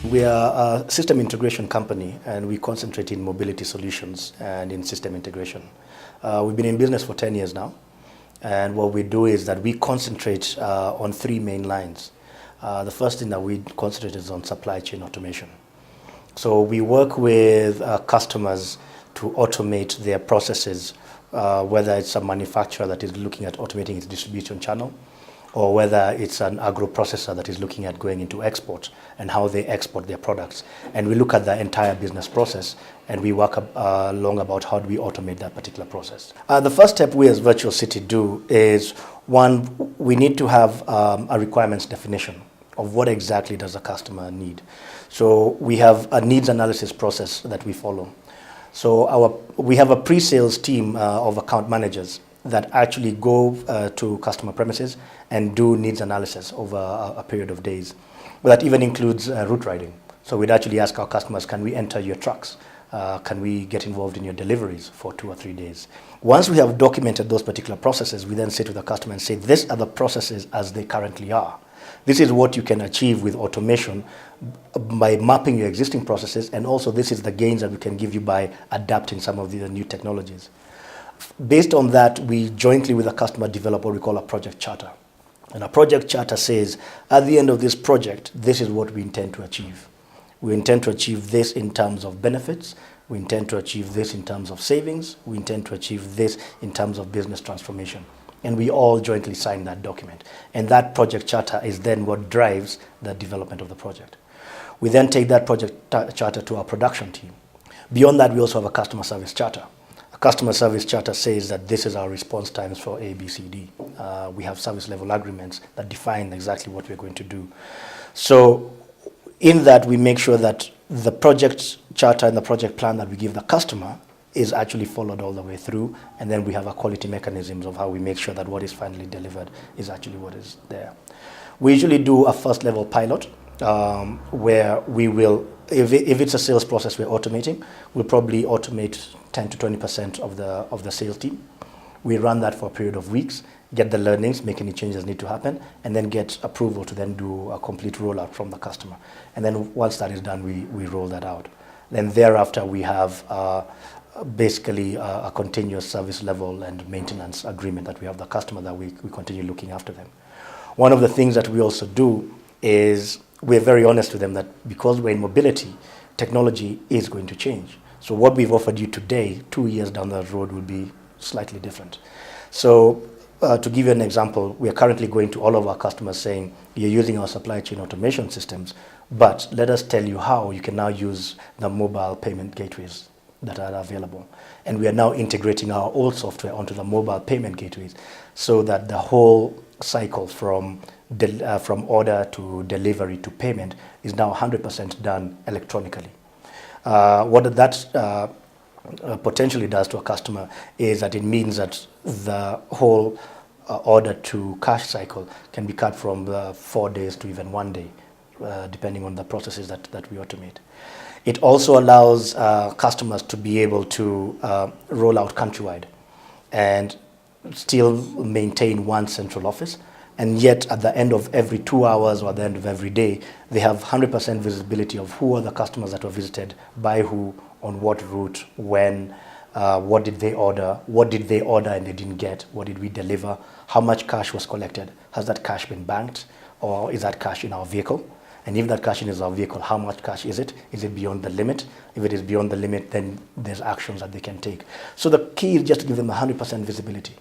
We are a system integration company, and we concentrate in mobility solutions and in system integration. We've been in business for 10 years now, and what we do is that we concentrate on three main lines. The first thing that we concentrate is on supply chain automation. So we work with customers to automate their processes, whether it's a manufacturer that is looking at automating its distribution channel, or whether it's an agro-processor that is looking at going into export and how they export their products. And we look at the entire business process, and we work along about how do we automate that particular process. The first step we as Virtual City do is, one, we need to have a requirements definition of what exactly does the customer need. So we have a needs analysis process that we follow. So we have a pre-sales team of account managers that actually go to customer premises and do needs analysis over a period of days. Well, that even includes route riding. So we'd actually ask our customers, can we enter your trucks? Can we get involved in your deliveries for 2 or 3 days? Once we have documented those particular processes, we then say to the customer and say, these are the processes as they currently are. This is what you can achieve with automation by mapping your existing processes, and also this is the gains that we can give you by adapting some of the new technologies. Based on that, we jointly with the customer develop what we call a project charter. And a project charter says, at the end of this project, this is what we intend to achieve. We intend to achieve this in terms of benefits. We intend to achieve this in terms of savings. We intend to achieve this in terms of business transformation. And we all jointly sign that document. And that project charter is then what drives the development of the project. We then take that project charter to our production team. Beyond that, we also have a customer service charter. Customer service charter says that this is our response times for A, B, C, D. We have service level agreements that define exactly what we're going to do. So in that, we make sure that the project charter and the project plan that we give the customer is actually followed all the way through. And then we have a quality mechanisms of how we make sure that what is finally delivered is actually what is there. We usually do a first level pilot where we will, if it's a sales process we're automating, we'll probably automate 10 to 20% of the sales team. We run that for a period of weeks, get the learnings, make any changes need to happen, and then get approval to then do a complete rollout from the customer. And then once that is done, we roll that out. Then thereafter, we have basically a continuous service level and maintenance agreement that we have the customer that we continue looking after them. One of the things that we also do is we're very honest with them that because we're in mobility, technology is going to change. So what we've offered you today, 2 years down the road, will be slightly different. So to give you an example, we are currently going to all of our customers saying, you're using our supply chain automation systems, but let us tell you how you can now use the mobile payment gateways that are available. And we are now integrating our old software onto the mobile payment gateways so that the whole cycle from order to delivery to payment is now 100% done electronically. What that potentially does to a customer is that it means that the whole order to cash cycle can be cut from 4 days to even 1 day, depending on the processes that we automate. It also allows customers to be able to roll out countrywide and still maintain one central office. And yet at the end of every 2 hours or at the end of every day, they have 100% visibility of who are the customers that were visited, by who, on what route, when, what did they order and they didn't get, what did we deliver, how much cash was collected, has that cash been banked, or is that cash in our vehicle? And if that cash is our vehicle, how much cash is it? Is it beyond the limit? If it is beyond the limit, then there's actions that they can take. So the key is just to give them 100% visibility.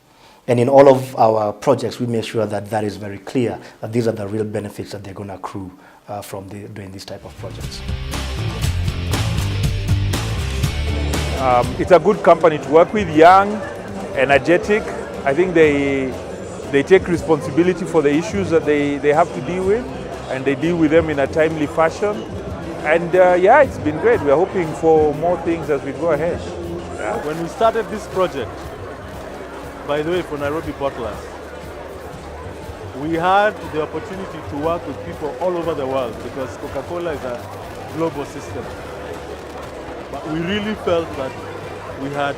And in all of our projects, we make sure that that is very clear, that these are the real benefits that they're going to accrue from doing these type of projects. It's a good company to work with, young, energetic. I think they take responsibility for the issues that they have to deal with, and they deal with them in a timely fashion. And yeah, it's been great. We're hoping for more things as we go ahead. Yeah. When we started this project, by the way, for Nairobi Portland, we had the opportunity to work with people all over the world because Coca-Cola is a global system. But we really felt that we had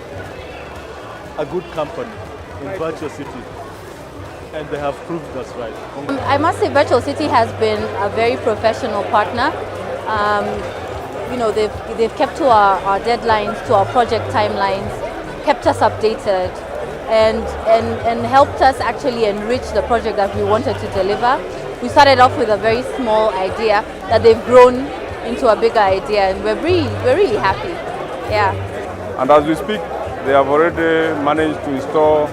a good company in Virtual City, and they have proved us right. I must say Virtual City has been a very professional partner. You know, they've kept to our deadlines, to our project timelines, kept us updated, and helped us actually enrich the project that we wanted to deliver. We started off with a very small idea that they've grown into a bigger idea, and we're really happy. Yeah. And as we speak, they have already managed to install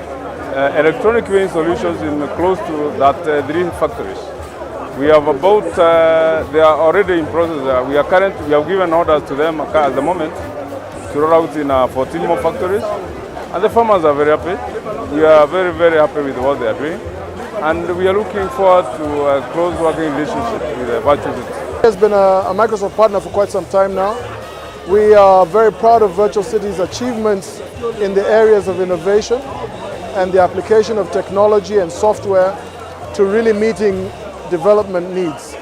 electronic weighing solutions in close to that 3 factories. We have about, they are already in process. We have given orders to them at the moment to roll out in 14 more factories. And the farmers are very happy. We are very happy with what they are doing. And we are looking forward to a close working relationship with Virtual City. It has been a Microsoft partner for quite some time now. We are very proud of Virtual City's achievements in the areas of innovation and the application of technology and software to really meeting development needs.